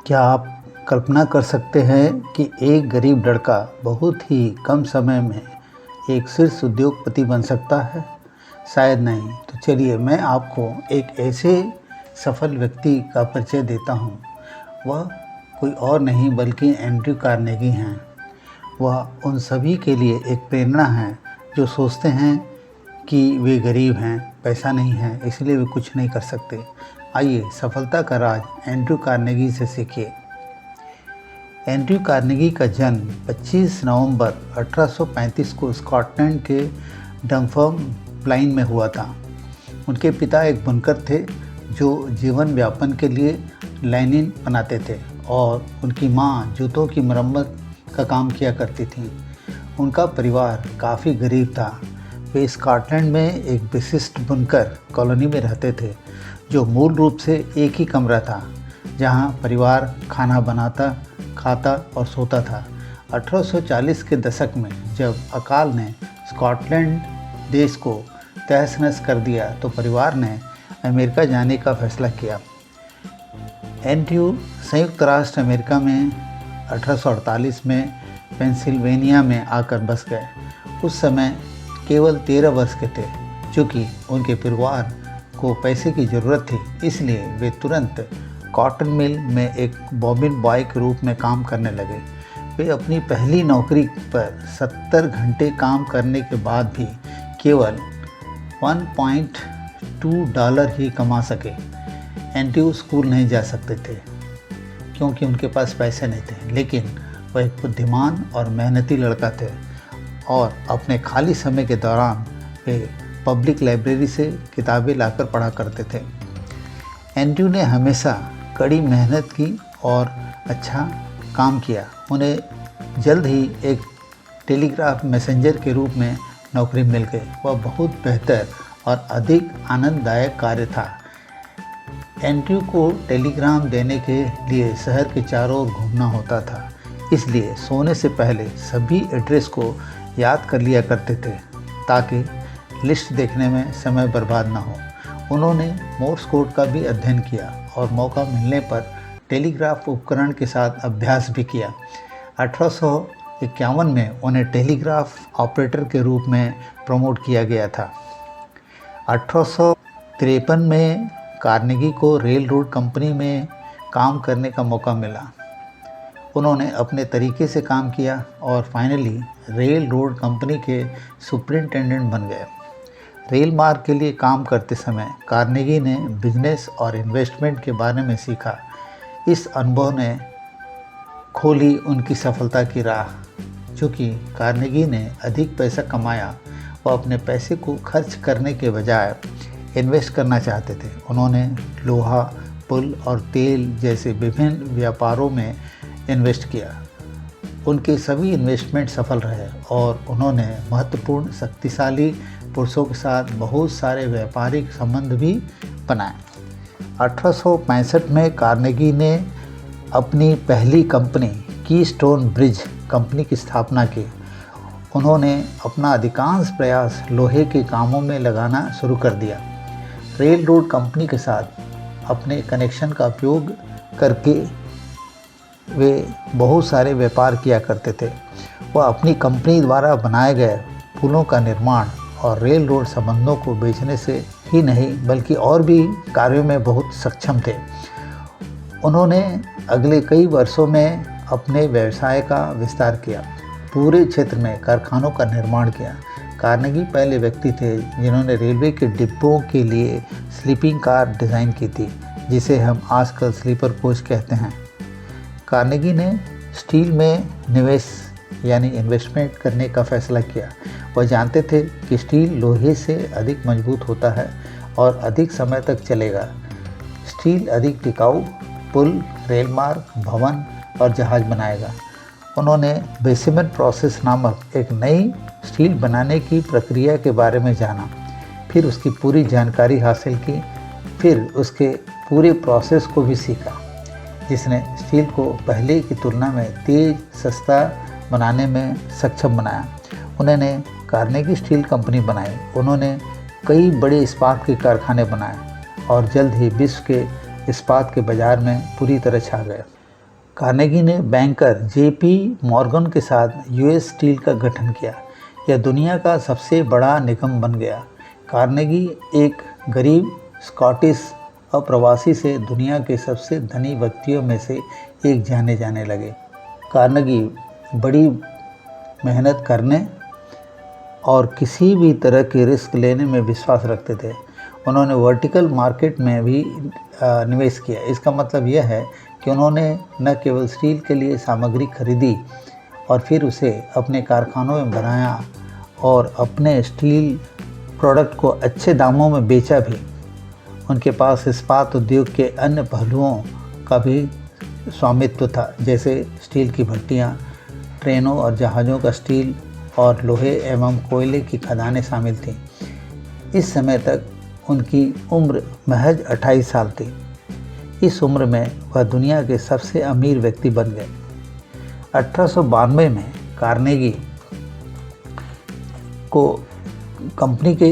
क्या आप कल्पना कर सकते हैं कि एक गरीब लड़का बहुत ही कम समय में एक शीर्ष उद्योगपति बन सकता है? शायद नहीं। तो चलिए मैं आपको एक ऐसे सफल व्यक्ति का परिचय देता हूँ। वह कोई और नहीं बल्कि एंड्रयू कार्नेगी हैं। वह उन सभी के लिए एक प्रेरणा है जो सोचते हैं कि वे गरीब हैं, पैसा नहीं है, इसलिए वे कुछ नहीं कर सकते। आइए सफलता का राज एंड्रयू कार्नेगी से सीखिए। एंड्रयू कार्नेगी का जन्म 25 नवंबर 1835 को स्कॉटलैंड के डंफर्म्प्लाइन में हुआ था। उनके पिता एक बुनकर थे जो जीवन यापन के लिए लाइनिन बनाते थे और उनकी मां जूतों की मरम्मत का काम किया करती थी। उनका परिवार काफ़ी गरीब था। वे स्कॉटलैंड में एक विशिष्ट बुनकर कॉलोनी में रहते थे जो मूल रूप से एक ही कमरा था जहां परिवार खाना बनाता, खाता और सोता था। 1840 के दशक में जब अकाल ने स्कॉटलैंड देश को तहस-नहस कर दिया तो परिवार ने अमेरिका जाने का फैसला किया। एंड्रयू संयुक्त राष्ट्र अमेरिका में 1848 में पेंसिल्वेनिया में आकर बस गए। उस समय केवल 13 वर्ष के थे। चूँकि उनके परिवार को पैसे की ज़रूरत थी, इसलिए वे तुरंत कॉटन मिल में एक बॉबिन बॉय के रूप में काम करने लगे। वे अपनी पहली नौकरी पर 70 घंटे काम करने के बाद भी केवल $1.2 ही कमा सके। एंड्रयू स्कूल नहीं जा सकते थे क्योंकि उनके पास पैसे नहीं थे, लेकिन वह एक बुद्धिमान और मेहनती लड़का थे और अपने खाली समय के दौरान वे पब्लिक लाइब्रेरी से किताबें लाकर पढ़ा करते थे। एंड्रयू ने हमेशा कड़ी मेहनत की और अच्छा काम किया। उन्हें जल्द ही एक टेलीग्राफ मैसेंजर के रूप में नौकरी मिल गई। वह बहुत बेहतर और अधिक आनंददायक कार्य था। एंड्रयू को टेलीग्राम देने के लिए शहर के चारों ओर घूमना होता था, इसलिए सोने से पहले सभी एड्रेस को याद कर लिया करते थे ताकि लिस्ट देखने में समय बर्बाद न हो। उन्होंने मोर्स कोड का भी अध्ययन किया और मौका मिलने पर टेलीग्राफ उपकरण के साथ अभ्यास भी किया। 1851 में उन्हें टेलीग्राफ ऑपरेटर के रूप में प्रमोट किया गया था। 1853 में कार्नेगी को रेल रोड कंपनी में काम करने का मौका मिला। उन्होंने अपने तरीके से काम किया और फाइनली रेल रोड कंपनी के सुपरिंटेंडेंट बन गए। रेल मार्ग के लिए काम करते समय कार्नेगी ने बिजनेस और इन्वेस्टमेंट के बारे में सीखा। इस अनुभव ने खोली उनकी सफलता की राह। चूँकि कार्नेगी ने अधिक पैसा कमाया, वह अपने पैसे को खर्च करने के बजाय इन्वेस्ट करना चाहते थे। उन्होंने लोहा, पुल और तेल जैसे विभिन्न व्यापारों में इन्वेस्ट किया। उनके सभी इन्वेस्टमेंट सफल रहे और उन्होंने महत्वपूर्ण शक्तिशाली पुरुषों के साथ बहुत सारे व्यापारिक संबंध भी बनाए। 1865 में कार्नेगी ने अपनी पहली कंपनी कीस्टोन ब्रिज कंपनी की स्थापना की। उन्होंने अपना अधिकांश प्रयास लोहे के कामों में लगाना शुरू कर दिया। रेल रोड कंपनी के साथ अपने कनेक्शन का उपयोग करके वे बहुत सारे व्यापार किया करते थे। वह अपनी कंपनी द्वारा बनाए गए पुलों का निर्माण और रेल रोड संबंधों को बेचने से ही नहीं बल्कि और भी कार्यों में बहुत सक्षम थे। उन्होंने अगले कई वर्षों में अपने व्यवसाय का विस्तार किया, पूरे क्षेत्र में कारखानों का निर्माण किया। कार्नेगी पहले व्यक्ति थे जिन्होंने रेलवे के डिब्बों के लिए स्लीपिंग कार डिज़ाइन की थी, जिसे हम आजकल स्लीपर कोच कहते हैं। कार्नेगी ने स्टील में निवेश यानी इन्वेस्टमेंट करने का फैसला किया। वह जानते थे कि स्टील लोहे से अधिक मजबूत होता है और अधिक समय तक चलेगा। स्टील अधिक टिकाऊ पुल, रेल मार्ग, भवन और जहाज बनाएगा। उन्होंने बेसिमेंट प्रोसेस नामक एक नई स्टील बनाने की प्रक्रिया के बारे में जाना, फिर उसकी पूरी जानकारी हासिल की, फिर उसके पूरे प्रोसेस को भी सीखा, जिसने स्टील को पहले की तुलना में तेज़, सस्ता बनाने में सक्षम बनाया। उन्होंने कार्नेगी स्टील कंपनी बनाई। उन्होंने कई बड़े इस्पात के कारखाने बनाए और जल्द ही विश्व के इस्पात के बाज़ार में पूरी तरह छा गए। कार्नेगी ने बैंकर जेपी मॉर्गन के साथ यूएस स्टील का गठन किया। यह दुनिया का सबसे बड़ा निगम बन गया। कार्नेगी एक गरीब स्कॉटिश अप्रवासी से दुनिया के सबसे धनी व्यक्तियों में से एक जाने लगे। कार्नेगी बड़ी मेहनत करने और किसी भी तरह के रिस्क लेने में विश्वास रखते थे। उन्होंने वर्टिकल मार्केट में भी निवेश किया। इसका मतलब यह है कि उन्होंने न केवल स्टील के लिए सामग्री खरीदी और फिर उसे अपने कारखानों में बनाया और अपने स्टील प्रोडक्ट को अच्छे दामों में बेचा भी। उनके पास इस्पात उद्योग के अन्य पहलुओं का भी स्वामित्व था, जैसे स्टील की भट्टियाँ, ट्रेनों और जहाज़ों का स्टील और लोहे एवं कोयले की खदानें शामिल थीं। इस समय तक उनकी उम्र महज 28 साल थी। इस उम्र में वह दुनिया के सबसे अमीर व्यक्ति बन गए। 1892 में कार्नेगी को कंपनी के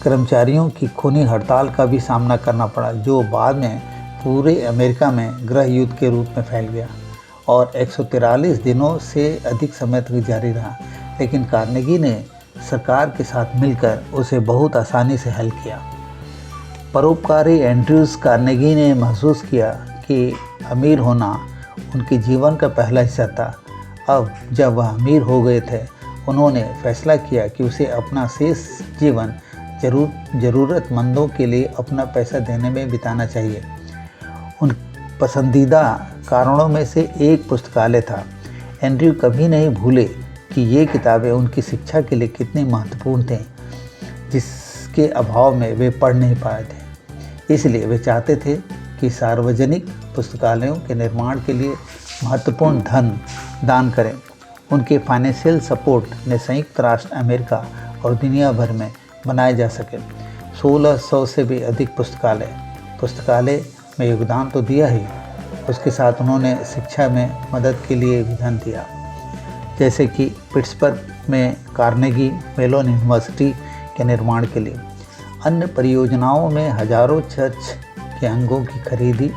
कर्मचारियों की खूनी हड़ताल का भी सामना करना पड़ा, जो बाद में पूरे अमेरिका में गृह युद्ध के रूप में फैल गया और 143 दिनों से अधिक समय तक जारी रहा। लेकिन कार्नेगी ने सरकार के साथ मिलकर उसे बहुत आसानी से हल किया। परोपकारी एंड्रयूज कार्नेगी ने महसूस किया कि अमीर होना उनके जीवन का पहला हिस्सा था। अब जब वह अमीर हो गए थे, उन्होंने फैसला किया कि उसे अपना शेष जीवन ज़रूरतमंदों के लिए अपना पैसा देने में बिताना चाहिए। उन पसंदीदा कारणों में से एक पुस्तकालय था। एंड्रयू कभी नहीं भूले कि ये किताबें उनकी शिक्षा के लिए कितनी महत्वपूर्ण थीं, जिसके अभाव में वे पढ़ नहीं पाए थे। इसलिए वे चाहते थे कि सार्वजनिक पुस्तकालयों के निर्माण के लिए महत्वपूर्ण धन दान करें। उनके फाइनेंशियल सपोर्ट ने संयुक्त राष्ट्र अमेरिका और दुनिया भर में बनाए जा सके। 1600 से भी अधिक पुस्तकालय में योगदान तो दिया ही, उसके साथ उन्होंने शिक्षा में मदद के लिए भी धन दिया, जैसे कि पिट्सबर्ग में कार्नेगी मेलोन यूनिवर्सिटी के निर्माण के लिए। अन्य परियोजनाओं में हजारों चर्च के अंगों की खरीदी,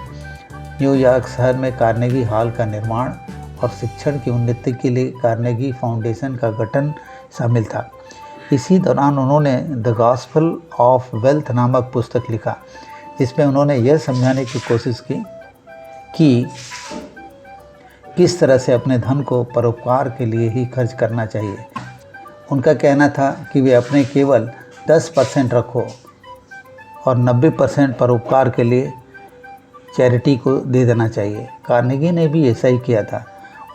न्यूयॉर्क शहर में कार्नेगी हॉल का निर्माण और शिक्षण की उन्नति के लिए कार्नेगी फाउंडेशन का गठन शामिल था। इसी दौरान उन्होंने द गॉस्पेल ऑफ वेल्थ नामक पुस्तक लिखा, जिसमें उन्होंने यह समझाने की कोशिश की कि किस तरह से अपने धन को परोपकार के लिए ही खर्च करना चाहिए। उनका कहना था कि वे अपने केवल 10% रखो और 90% परोपकार के लिए चैरिटी को दे देना चाहिए। कार्नेगी ने भी ऐसा ही किया था।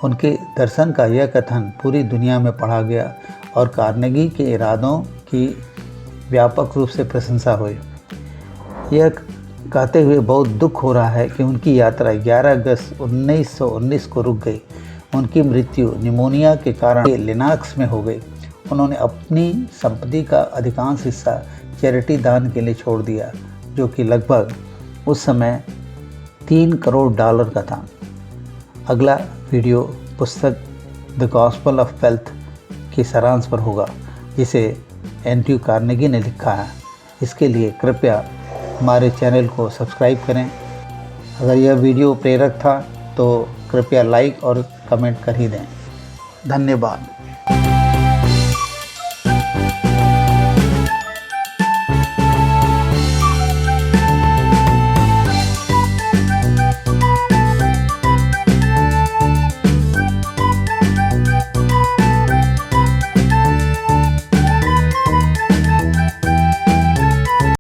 उनके दर्शन का यह कथन पूरी दुनिया में पढ़ा गया और कार्नेगी के इरादों की व्यापक रूप से प्रशंसा हुई। यह कहते हुए बहुत दुख हो रहा है कि उनकी यात्रा 11 अगस्त 1919 को रुक गई। उनकी मृत्यु निमोनिया के कारण लिनॉक्स में हो गई। उन्होंने अपनी संपत्ति का अधिकांश हिस्सा चैरिटी दान के लिए छोड़ दिया, जो कि लगभग उस समय $3 करोड़ का था। अगला वीडियो पुस्तक द गॉस्पेल ऑफ वेल्थ की सारांश पर होगा, जिसे एंड्रयू कार्नेगी ने लिखा है। इसके लिए कृपया हमारे चैनल को सब्सक्राइब करें। अगर यह वीडियो प्रेरक था तो कृपया लाइक और कमेंट कर ही दें। धन्यवाद।